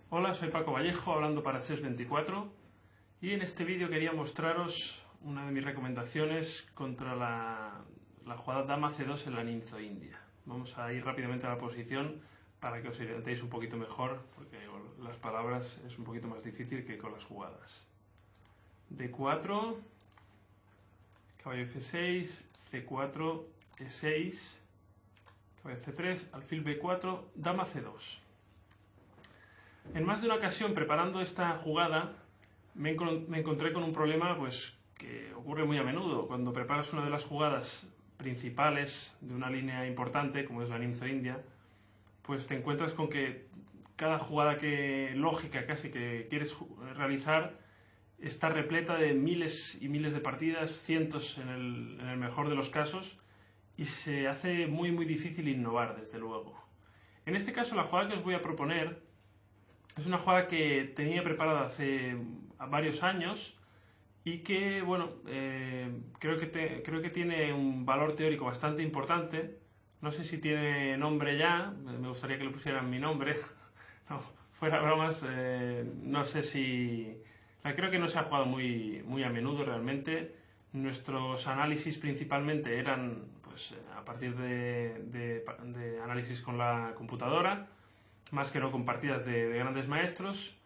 Hola, soy Paco Vallejo, hablando para Chess24, y en este vídeo quería mostraros una de mis recomendaciones contra la jugada Dama C2 en la Ninzo India. Vamos a ir rápidamente a la posición para que os orientéis un poquito mejor, porque con las palabras es un poquito más difícil que con las jugadas. D4, caballo F6, C4, E6, caballo C3, alfil B4, Dama C2. En más de una ocasión, preparando esta jugada, me encontré con un problema pues, que ocurre muy a menudo. Cuando preparas una de las jugadas principales de una línea importante, como es la Ninzo India, pues te encuentras con que cada jugada lógica casi que quieres realizar está repleta de miles y miles de partidas, cientos en el mejor de los casos, y se hace muy difícil innovar, desde luego. En este caso, la jugada que os voy a proponer es una jugada que tenía preparada hace varios años y que, bueno, creo que tiene un valor teórico bastante importante. No sé si tiene nombre ya, me gustaría que le pusieran mi nombre. No, fuera bromas, no sé si... Creo que no se ha jugado muy a menudo realmente. Nuestros análisis principalmente eran pues, a partir de análisis con la computadora, más que no con partidas de grandes maestros.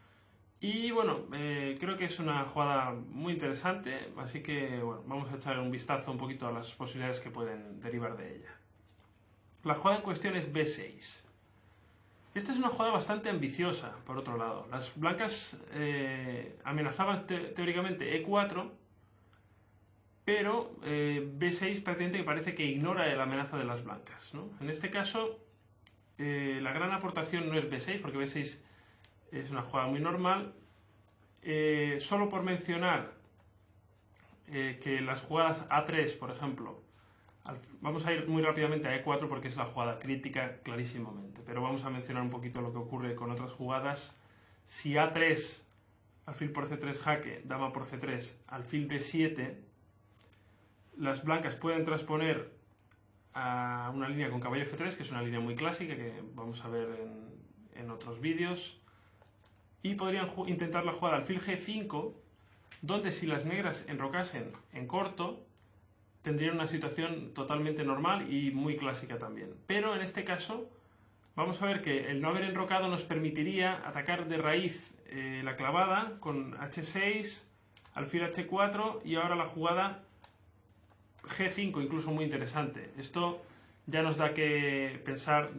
Y bueno, creo que es una jugada muy interesante, así que bueno, vamos a echar un vistazo un poquito a las posibilidades que pueden derivar de ella. La jugada en cuestión es B6. Esta es una jugada bastante ambiciosa, por otro lado. Las blancas amenazaban teóricamente E4, pero B6 prácticamente parece que ignora la amenaza de las blancas, ¿no? En este caso, la gran aportación no es B6, porque B6 es una jugada muy normal. Solo por mencionar que las jugadas A3, por ejemplo, vamos a ir muy rápidamente a E4 porque es la jugada crítica clarísimamente, pero vamos a mencionar un poquito lo que ocurre con otras jugadas. Si A3, alfil por C3 jaque, dama por C3, alfil B7, las blancas pueden transponer a una línea con caballo F3, que es una línea muy clásica que vamos a ver en otros vídeos, y podrían intentar la jugada alfil G5, donde si las negras enrocasen en corto tendrían una situación totalmente normal y muy clásica también. Pero en este caso vamos a ver que el no haber enrocado nos permitiría atacar de raíz la clavada con H6, alfil H4 y ahora la jugada G5, incluso muy interesante. Esto ya nos da que pensar,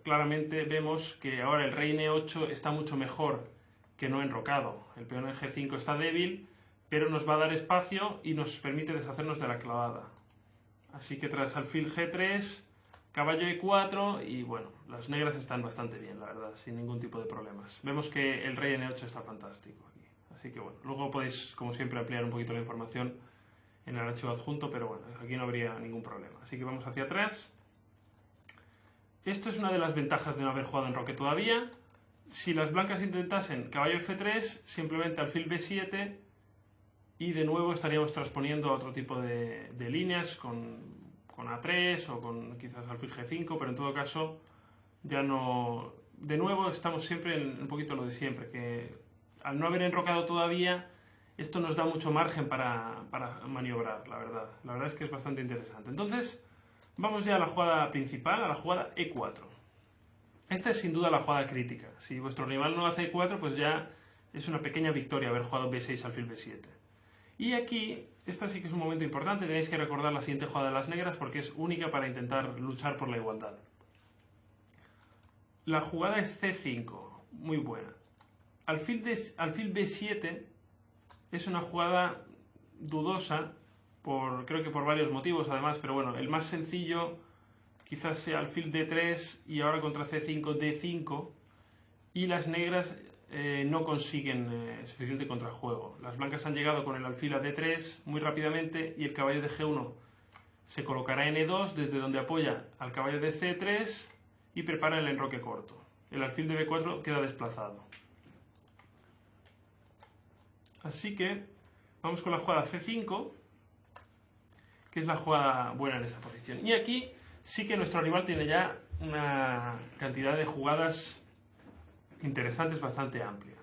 claramente vemos que ahora el rey N8 está mucho mejor que no enrocado. El peón en G5 está débil, pero nos va a dar espacio y nos permite deshacernos de la clavada. Así que tras alfil G3, caballo E4 y bueno, las negras están bastante bien, la verdad, sin ningún tipo de problemas. Vemos que el rey N8 está fantástico aquí. Así que bueno, luego podéis, como siempre, ampliar un poquito la información en el archivo adjunto, pero bueno, aquí no habría ningún problema. Así que vamos hacia atrás. Esto es una de las ventajas de no haber jugado enroque todavía. Si las blancas intentasen caballo F3, simplemente alfil B7 y de nuevo estaríamos transponiendo a otro tipo de líneas con A3 o con quizás alfil G5, pero en todo caso ya no... De nuevo estamos siempre en un poquito lo de siempre, que al no haber enrocado todavía, esto nos da mucho margen para maniobrar, la verdad. La verdad es que es bastante interesante. Entonces, vamos ya a la jugada principal, a la jugada E4. Esta es sin duda la jugada crítica. Si vuestro rival no hace E4, pues ya es una pequeña victoria haber jugado B6 alfil B7. Y aquí, esta sí que es un momento importante, tenéis que recordar la siguiente jugada de las negras porque es única para intentar luchar por la igualdad. La jugada es C5, muy buena. Alfil B7 es una jugada dudosa, creo que por varios motivos además, pero bueno, el más sencillo quizás sea alfil D3 y ahora contra C5, D5, y las negras no consiguen suficiente contrajuego. Las blancas han llegado con el alfil a D3 muy rápidamente y el caballo de G1 se colocará en E2 desde donde apoya al caballo de C3 y prepara el enroque corto. El alfil de B4 queda desplazado. Así que vamos con la jugada C5, que es la jugada buena en esta posición. Y aquí sí que nuestro rival tiene ya una cantidad de jugadas interesante, es bastante amplia.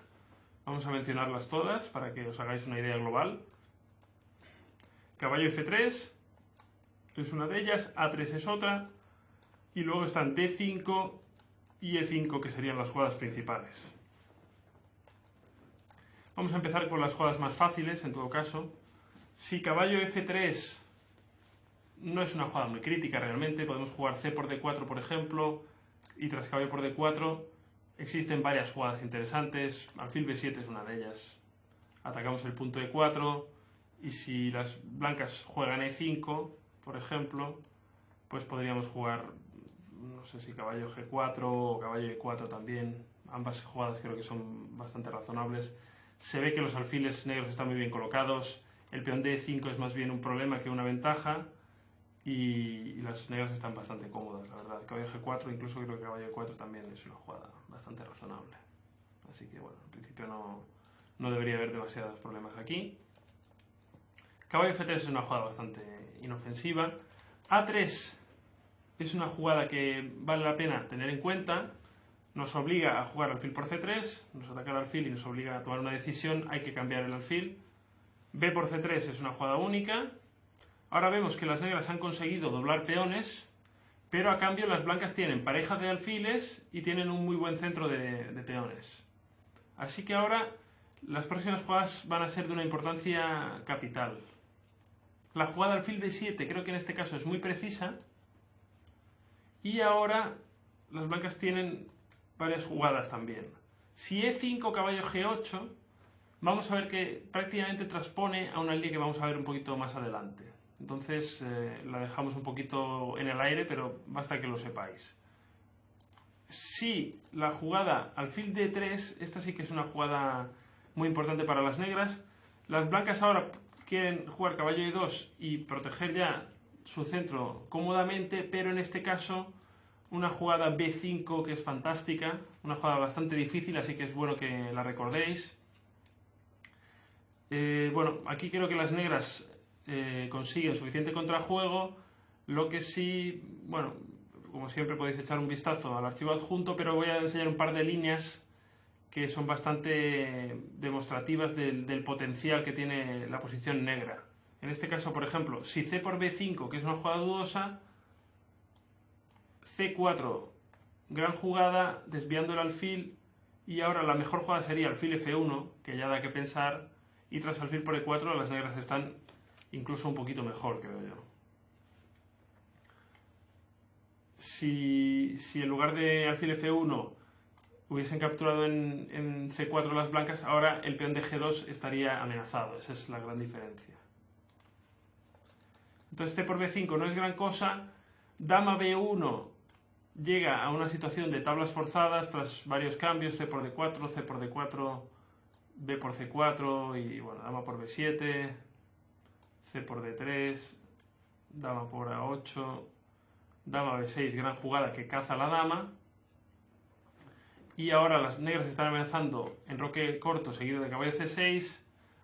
Vamos a mencionarlas todas para que os hagáis una idea global. Caballo F3 es una de ellas, A3 es otra, y luego están D5 y E5, que serían las jugadas principales. Vamos a empezar con las jugadas más fáciles, en todo caso. Si caballo F3 no es una jugada muy crítica realmente, podemos jugar C por D4, por ejemplo, y tras caballo por D4 existen varias jugadas interesantes. Alfil B7 es una de ellas. Atacamos el punto E4, y si las blancas juegan E5, por ejemplo, pues podríamos jugar, no sé si caballo G4 o caballo E4 también. Ambas jugadas creo que son bastante razonables. Se ve que los alfiles negros están muy bien colocados. El peón de E5 es más bien un problema que una ventaja. Y las negras están bastante cómodas, la verdad. Caballo G4, incluso creo que caballo E4 también es una jugada bastante razonable. Así que bueno, en principio no debería haber demasiados problemas aquí. Caballo F3 es una jugada bastante inofensiva. A3 es una jugada que vale la pena tener en cuenta. Nos obliga a jugar alfil por C3, nos ataca el alfil y nos obliga a tomar una decisión. Hay que cambiar el alfil. B por C3 es una jugada única. Ahora vemos que las negras han conseguido doblar peones, pero a cambio las blancas tienen pareja de alfiles y tienen un muy buen centro de peones. Así que ahora las próximas jugadas van a ser de una importancia capital. La jugada alfil B7 creo que en este caso es muy precisa. Y ahora las blancas tienen varias jugadas también. Si E5, caballo G8, vamos a ver que prácticamente transpone a una línea que vamos a ver un poquito más adelante. Entonces la dejamos un poquito en el aire, pero basta que lo sepáis. Si la jugada alfil D3, esta sí que es una jugada muy importante para las negras. Las blancas ahora quieren jugar caballo E2 y proteger ya su centro cómodamente, pero en este caso una jugada B5 que es fantástica, una jugada bastante difícil, así que es bueno que la recordéis. Bueno, aquí creo que las negras consiguen suficiente contrajuego, lo que sí, bueno, como siempre podéis echar un vistazo al archivo adjunto, pero voy a enseñar un par de líneas que son bastante demostrativas del potencial que tiene la posición negra. En este caso, por ejemplo, si C por B5, que es una jugada dudosa, C4, gran jugada, desviando el alfil, y ahora la mejor jugada sería alfil F1, que ya da que pensar, y tras alfil por E4 las negras están incluso un poquito mejor, creo yo. Si en lugar de alfil F1 hubiesen capturado en C4 las blancas, ahora el peón de G2 estaría amenazado. Esa es la gran diferencia. Entonces C por B5 no es gran cosa. Dama B1 llega a una situación de tablas forzadas tras varios cambios. C por D4, C por D4, B por C4 y bueno, dama por B7, C por D3, dama por A8, dama B6, gran jugada que caza la dama. Y ahora las negras están amenazando en roque corto seguido de caballo C6,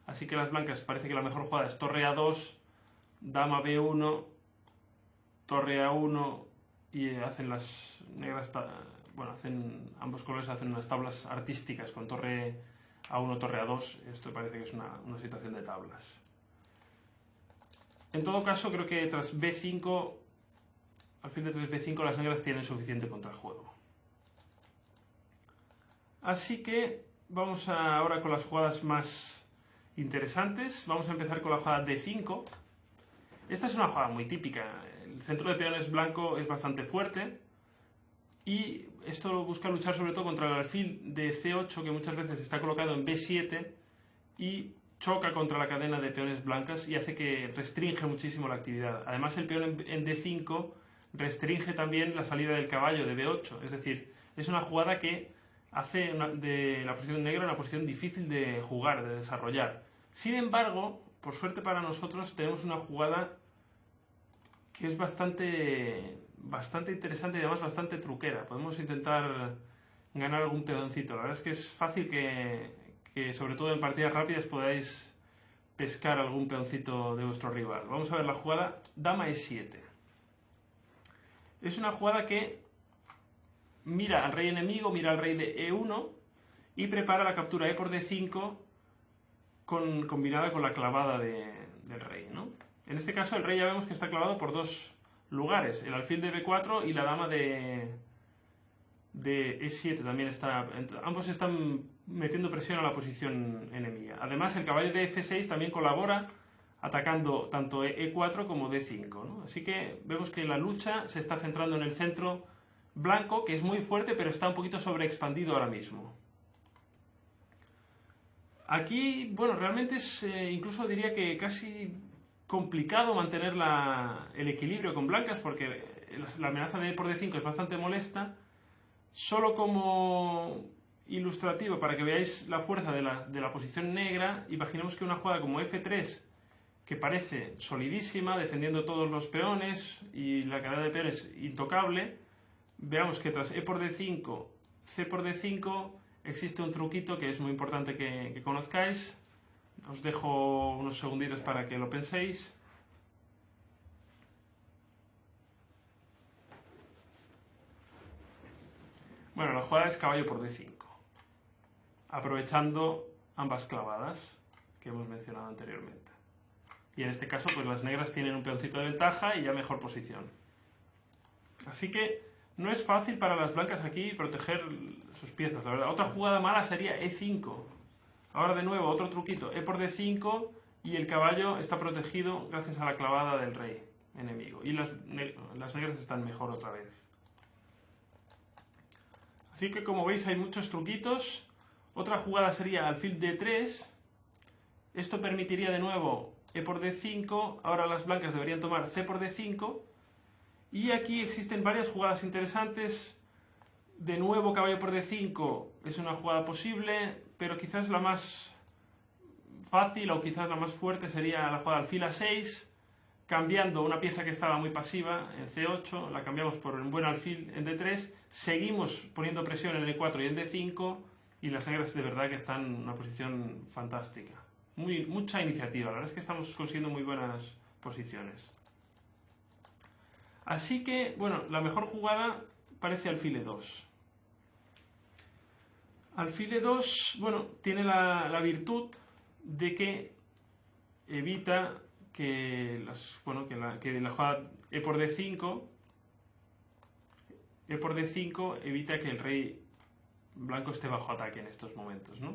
así que las blancas parece que la mejor jugada es torre A2, dama B1, torre A1 y hacen las negras, bueno, ambos colores hacen unas tablas artísticas con torre A1, torre A2. Esto parece que es una situación de tablas. En todo caso, creo que tras B5, alfil de 3 B5, las negras tienen suficiente contrajuego. Así que vamos ahora con las jugadas más interesantes. Vamos a empezar con la jugada D5. Esta es una jugada muy típica. El centro de peones blanco es bastante fuerte y esto busca luchar sobre todo contra el alfil de C8, que muchas veces está colocado en B7 y choca contra la cadena de peones blancas y hace que restringe muchísimo la actividad. Además, el peón en D5 restringe también la salida del caballo de B8. Es decir, es una jugada que hace de la posición negra una posición difícil de jugar, de desarrollar. Sin embargo, por suerte para nosotros, tenemos una jugada que es bastante interesante y además bastante truquera. Podemos intentar ganar algún peoncito. La verdad es que es fácil que sobre todo en partidas rápidas podáis pescar algún peoncito de vuestro rival. Vamos a ver la jugada dama E7. Es una jugada que mira al rey enemigo, mira al rey de E1 y prepara la captura e por d5 combinada con la clavada del rey, ¿no? En este caso el rey ya vemos que está clavado por dos lugares, el alfil de b4 y la dama de e7 también está, ambos están metiendo presión a la posición enemiga. Además el caballo de f6 también colabora atacando tanto e4 como d5, ¿no? Así que vemos que la lucha se está centrando en el centro blanco, que es muy fuerte pero está un poquito sobreexpandido ahora mismo. Aquí, bueno, realmente es incluso diría que casi complicado mantener el equilibrio con blancas, porque la amenaza de e por d5 es bastante molesta. Solo como ilustrativo, para que veáis la fuerza de la posición negra, imaginemos que una jugada como f3, que parece solidísima, defendiendo todos los peones y la cadena de peones intocable, veamos que tras e por d5, c por d5, existe un truquito que es muy importante que conozcáis. Os dejo unos segunditos para que lo penséis. Bueno, la jugada es caballo por d5, aprovechando ambas clavadas que hemos mencionado anteriormente. Y en este caso, pues las negras tienen un peoncito de ventaja y ya mejor posición. Así que no es fácil para las blancas aquí proteger sus piezas, la verdad. Otra jugada mala sería e5. Ahora de nuevo, otro truquito, e por d5 y el caballo está protegido gracias a la clavada del rey enemigo. Y las negras están mejor otra vez. Así que como veis hay muchos truquitos. Otra jugada sería alfil d3. Esto permitiría de nuevo e por d5. Ahora las blancas deberían tomar c por d5. Y aquí existen varias jugadas interesantes. De nuevo caballo por d5 es una jugada posible, pero quizás la más fácil o quizás la más fuerte sería la jugada alfil a6, cambiando una pieza que estaba muy pasiva en c8, la cambiamos por un buen alfil en d3, seguimos poniendo presión en e4 y en d5, y las negras de verdad que están en una posición fantástica. Mucha iniciativa, la verdad es que estamos consiguiendo muy buenas posiciones. Así que, bueno, la mejor jugada parece alfil e2. Alfil e2, bueno, tiene la virtud de que evita que la jugada e por d5 evita que el rey blanco esté bajo ataque en estos momentos, ¿no?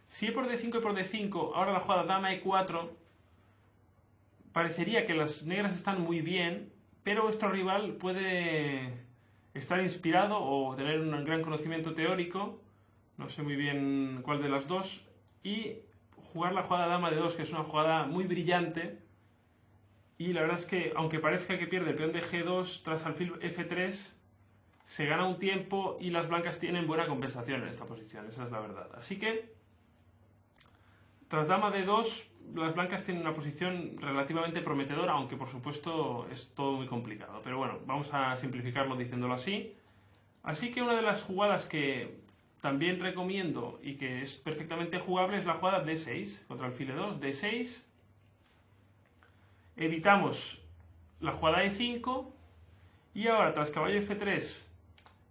Si e por d5, e por d5, ahora la jugada dama e4, parecería que las negras están muy bien, pero vuestro rival puede estar inspirado o tener un gran conocimiento teórico, no sé muy bien cuál de las dos, y jugar la jugada dama de 2, que es una jugada muy brillante, y la verdad es que, aunque parezca que pierde el peón de g2 tras alfil f3, se gana un tiempo y las blancas tienen buena compensación en esta posición, esa es la verdad. Así que, tras dama de 2, las blancas tienen una posición relativamente prometedora, aunque por supuesto es todo muy complicado. Pero bueno, vamos a simplificarlo diciéndolo así. Así que una de las jugadas que también recomiendo y que es perfectamente jugable es la jugada d6 contra alfil e2, d6. Evitamos la jugada e5 y ahora tras caballo f3,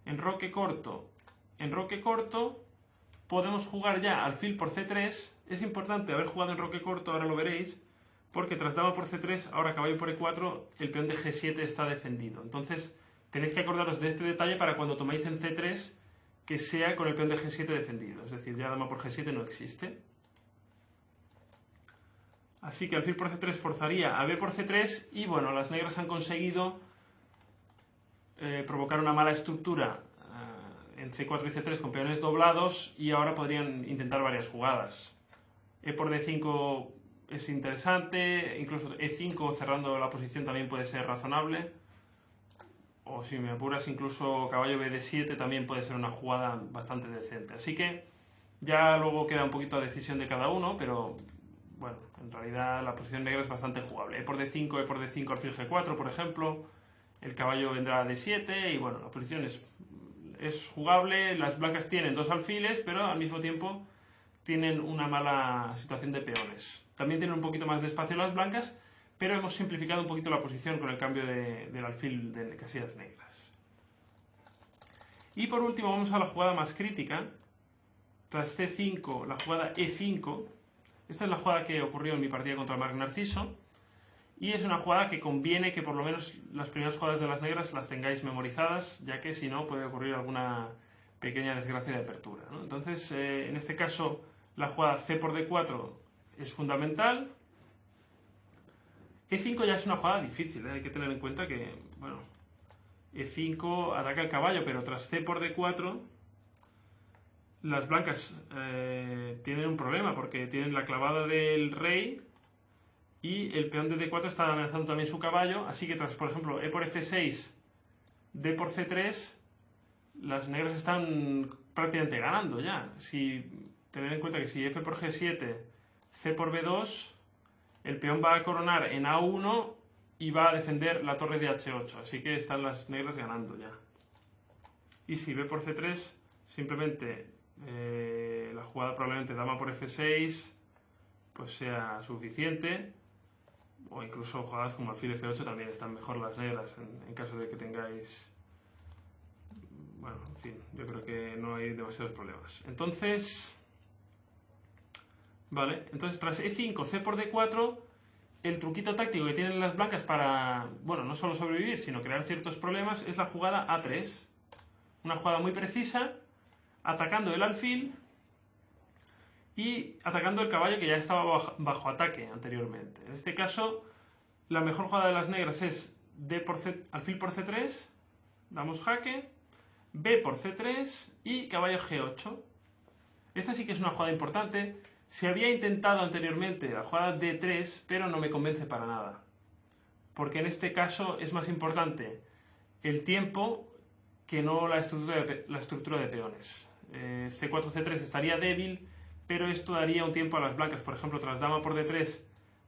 enroque corto, podemos jugar ya alfil por c3. Es importante haber jugado enroque corto, ahora lo veréis, porque tras dama por c3, ahora caballo por e4, el peón de g7 está defendido. Entonces tenéis que acordaros de este detalle para cuando tomáis en c3, que sea con el peón de g7 defendido. Es decir, ya dama por g7 no existe. Así que alfil por c3 forzaría a b por c3 y bueno, las negras han conseguido provocar una mala estructura en c4 y c3 con peones doblados y ahora podrían intentar varias jugadas. E por d5 es interesante, incluso e5 cerrando la posición también puede ser razonable. O si me apuras, incluso caballo bd7 también puede ser una jugada bastante decente. Así que ya luego queda un poquito a decisión de cada uno, pero bueno, en realidad la posición negra es bastante jugable. E por d5, alfil g4, por ejemplo. El caballo vendrá a d7 y bueno, la posición es jugable. Las blancas tienen dos alfiles, pero al mismo tiempo tienen una mala situación de peones. También tienen un poquito más de espacio las blancas, pero hemos simplificado un poquito la posición con el cambio del alfil de casillas negras. Y por último vamos a la jugada más crítica, tras C5 la jugada E5. Esta es la jugada que ocurrió en mi partida contra Marc Narciso. Y es una jugada que conviene que por lo menos las primeras jugadas de las negras las tengáis memorizadas, ya que si no puede ocurrir alguna pequeña desgracia de apertura, ¿no? Entonces, en este caso, la jugada C por D4 es fundamental. E5 ya es una jugada difícil, ¿eh? Hay que tener en cuenta que, bueno, E5 ataca el caballo, pero tras C por D4 las blancas tienen un problema, porque tienen la clavada del rey y el peón de D4 está amenazando también su caballo, así que tras, por ejemplo, E por F6, D por C3, las negras están prácticamente ganando ya. Tener en cuenta que si F por G7, C por B2, el peón va a coronar en A1 y va a defender la torre de H8, así que están las negras ganando ya. Y si B por C3, simplemente la jugada probablemente dama por F6 pues sea suficiente, o incluso jugadas como alfil F8 también están mejor las negras en caso de que tengáis... Bueno, en fin, yo creo que no hay demasiados problemas. Entonces, vale, entonces tras E5, C por D4, el truquito táctico que tienen las blancas para, bueno, no solo sobrevivir, sino crear ciertos problemas, es la jugada A3. Una jugada muy precisa, atacando el alfil y atacando el caballo que ya estaba bajo ataque anteriormente. En este caso, la mejor jugada de las negras es alfil por C3, damos jaque, B por C3 y caballo G8. Esta sí que es una jugada importante. Se había intentado anteriormente la jugada D3, pero no me convence para nada. Porque en este caso es más importante el tiempo que no la estructura de peones. C4, C3 estaría débil, pero esto daría un tiempo a las blancas. Por ejemplo, tras dama por D3,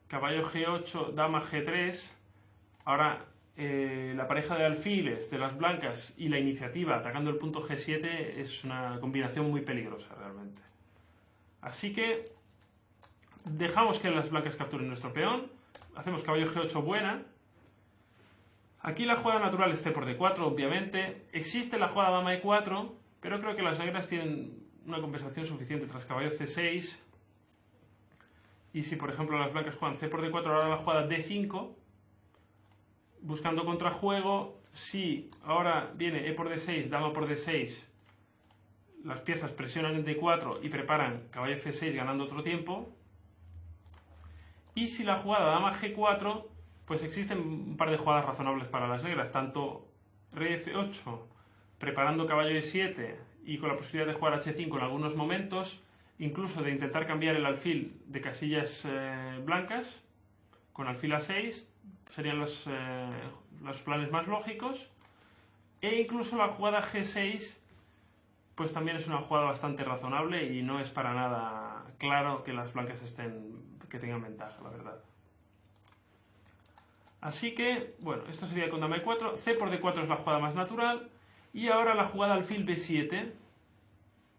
caballo G8, dama G3. Ahora, la pareja de alfiles de las blancas y la iniciativa atacando el punto G7 es una combinación muy peligrosa realmente. Así que dejamos que las blancas capturen nuestro peón, hacemos caballo G8 buena. Aquí la jugada natural es C por D4, obviamente. Existe la jugada dama E4, pero creo que las negras tienen una compensación suficiente tras caballo C6. Y si por ejemplo las blancas juegan C por D4, ahora la jugada D5, buscando contrajuego. Si ahora viene E por D6, dama por D6, las piezas presionan en D4 y preparan caballo F6 ganando otro tiempo. Y si la jugada dama G4, pues existen un par de jugadas razonables para las negras, tanto rey F8 preparando caballo E7 y con la posibilidad de jugar H5 en algunos momentos, incluso de intentar cambiar el alfil de casillas blancas con alfil A6, serían los planes más lógicos. E incluso la jugada G6 pues también es una jugada bastante razonable y no es para nada claro que las blancas que tengan ventaja, la verdad. Así que, bueno, esto sería con dama E4, C por D4 es la jugada más natural, y ahora la jugada alfil B7.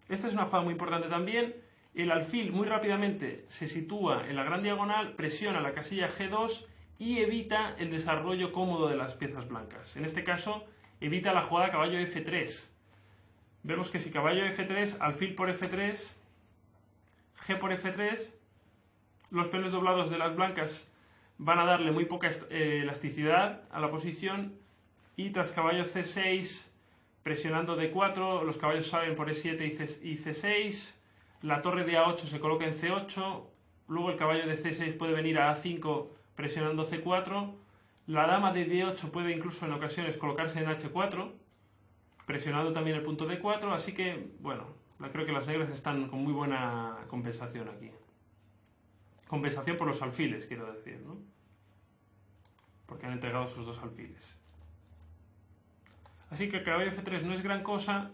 Esta es una jugada muy importante también. El alfil muy rápidamente se sitúa en la gran diagonal, presiona la casilla G2 y evita el desarrollo cómodo de las piezas blancas. En este caso, evita la jugada caballo F3. Vemos que si caballo F3, alfil por F3, G por F3, los peones doblados de las blancas van a darle muy poca elasticidad a la posición, y tras caballo C6, presionando D4, los caballos salen por E7 y C6, la torre de A8 se coloca en C8, luego el caballo de C6 puede venir a A5 presionando C4, la dama de D8 puede incluso en ocasiones colocarse en H4, presionando también el punto D4, así que, bueno, creo que las negras están con muy buena compensación aquí. Compensación por los alfiles, quiero decir, ¿no? Porque han entregado sus dos alfiles. Así que el caballo F3 no es gran cosa.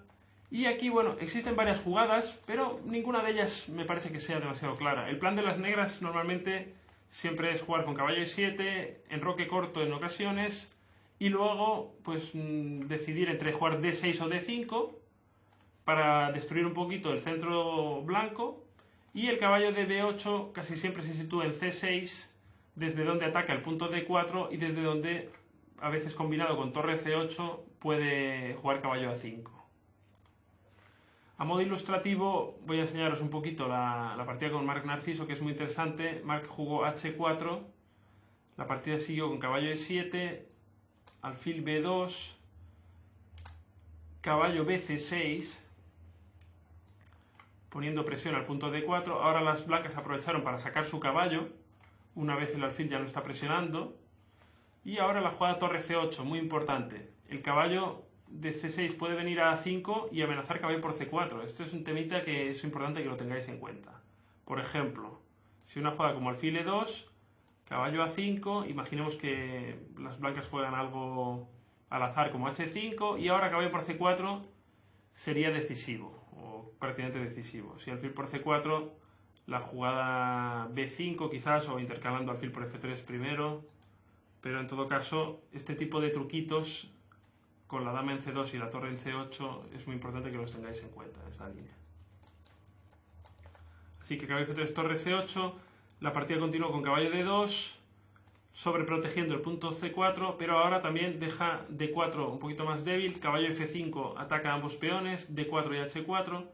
Y aquí, bueno, existen varias jugadas, pero ninguna de ellas me parece que sea demasiado clara. El plan de las negras normalmente siempre es jugar con caballo E7, enroque corto en ocasiones, y luego, pues, decidir entre jugar D6 o D5 para destruir un poquito el centro blanco. Y el caballo de B8 casi siempre se sitúa en C6, desde donde ataca el punto D4 y desde donde, a veces combinado con torre C8, puede jugar caballo A5. A modo ilustrativo voy a enseñaros un poquito la partida con Marc Narciso, que es muy interesante. Marc jugó H4, la partida siguió con caballo E7, alfil B2, caballo BC6, poniendo presión al punto D4. Ahora las blancas aprovecharon para sacar su caballo, una vez el alfil ya no está presionando. Y ahora la jugada torre C8, muy importante. El caballo de C6 puede venir a A5 y amenazar caballo por C4. Esto es un temita que es importante que lo tengáis en cuenta. Por ejemplo, si una jugada como alfil E2, caballo A5, imaginemos que las blancas juegan algo al azar como H5 y ahora caballo por C4 sería decisivo, o prácticamente decisivo. Si alfil por C4, la jugada B5 quizás, o intercalando alfil por F3 primero, pero en todo caso este tipo de truquitos con la dama en C2 y la torre en C8 es muy importante que los tengáis en cuenta en esta línea. Así que caballo F3, torre C8, la partida continúa con caballo D2, sobreprotegiendo el punto C4, pero ahora también deja D4 un poquito más débil, caballo F5 ataca a ambos peones, D4 y H4,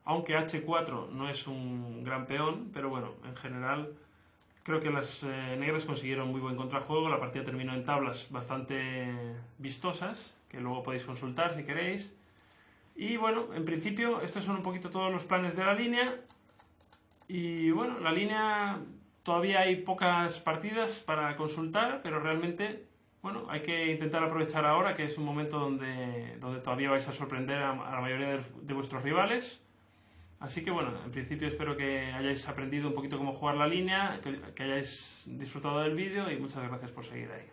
aunque H4 no es un gran peón, pero bueno, en general creo que las negras consiguieron muy buen contrajuego, la partida terminó en tablas bastante vistosas, que luego podéis consultar si queréis. Y bueno, en principio estos son un poquito todos los planes de la línea. Y bueno, la línea todavía hay pocas partidas para consultar, pero realmente, bueno, hay que intentar aprovechar ahora, que es un momento donde todavía vais a sorprender a la mayoría de vuestros rivales. Así que bueno, en principio espero que hayáis aprendido un poquito cómo jugar la línea, que hayáis disfrutado del vídeo y muchas gracias por seguir ahí.